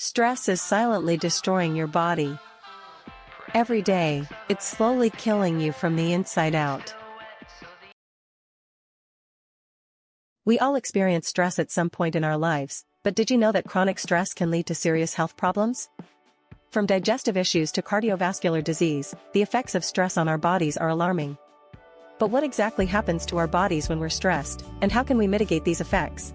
Stress is silently destroying your body. Every day, it's slowly killing you from the inside out. We all experience stress at some point in our lives, but did you know that chronic stress can lead to serious health problems? From digestive issues to cardiovascular disease, the effects of stress on our bodies are alarming. But what exactly happens to our bodies when we're stressed, and how can we mitigate these effects?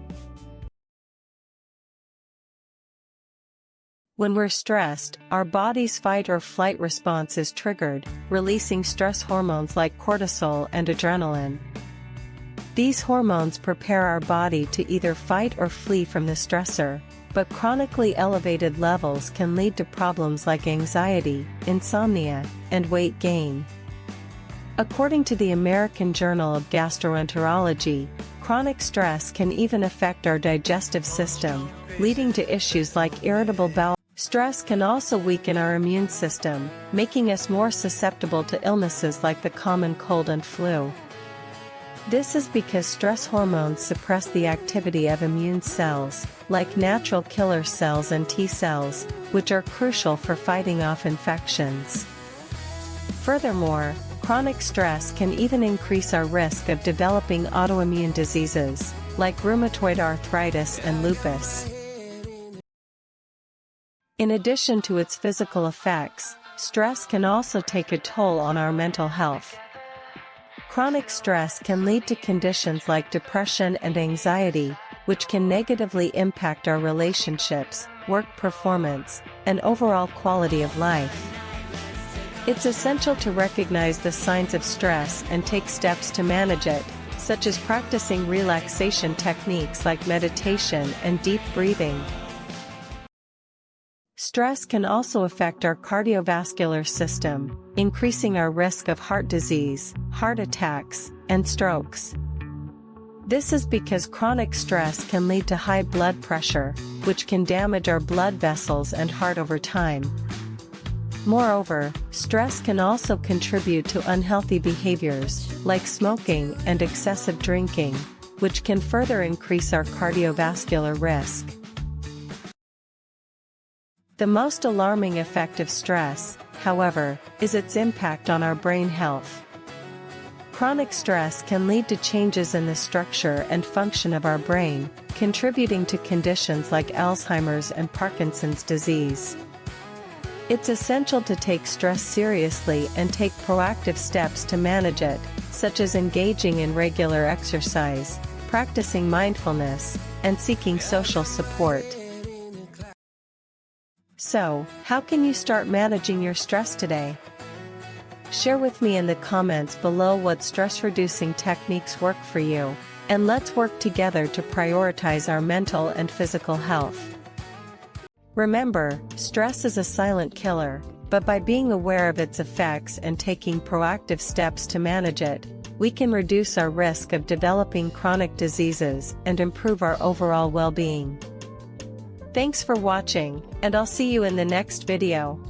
When we're stressed, our body's fight or flight response is triggered, releasing stress hormones like cortisol and adrenaline. These hormones prepare our body to either fight or flee from the stressor, but chronically elevated levels can lead to problems like anxiety, insomnia, and weight gain. According to the American Journal of Gastroenterology, chronic stress can even affect our digestive system, leading to issues like irritable bowel. Stress can also weaken our immune system, making us more susceptible to illnesses like the common cold and flu. This is because stress hormones suppress the activity of immune cells, like natural killer cells and T cells, which are crucial for fighting off infections. Furthermore, chronic stress can even increase our risk of developing autoimmune diseases, like rheumatoid arthritis and lupus. In addition to its physical effects, stress can also take a toll on our mental health. Chronic stress can lead to conditions like depression and anxiety, which can negatively impact our relationships, work performance, and overall quality of life. It's essential to recognize the signs of stress and take steps to manage it, such as practicing relaxation techniques like meditation and deep breathing. Stress can also affect our cardiovascular system, increasing our risk of heart disease, heart attacks, and strokes. This is because chronic stress can lead to high blood pressure, which can damage our blood vessels and heart over time. Moreover, stress can also contribute to unhealthy behaviors, like smoking and excessive drinking, which can further increase our cardiovascular risk. The most alarming effect of stress, however, is its impact on our brain health. Chronic stress can lead to changes in the structure and function of our brain, contributing to conditions like Alzheimer's and Parkinson's disease. It's essential to take stress seriously and take proactive steps to manage it, such as engaging in regular exercise, practicing mindfulness, and seeking social support. So, how can you start managing your stress today? Share with me in the comments below what stress-reducing techniques work for you, and let's work together to prioritize our mental and physical health. Remember, stress is a silent killer, but by being aware of its effects and taking proactive steps to manage it, we can reduce our risk of developing chronic diseases and improve our overall well-being. Thanks for watching, and I'll see you in the next video.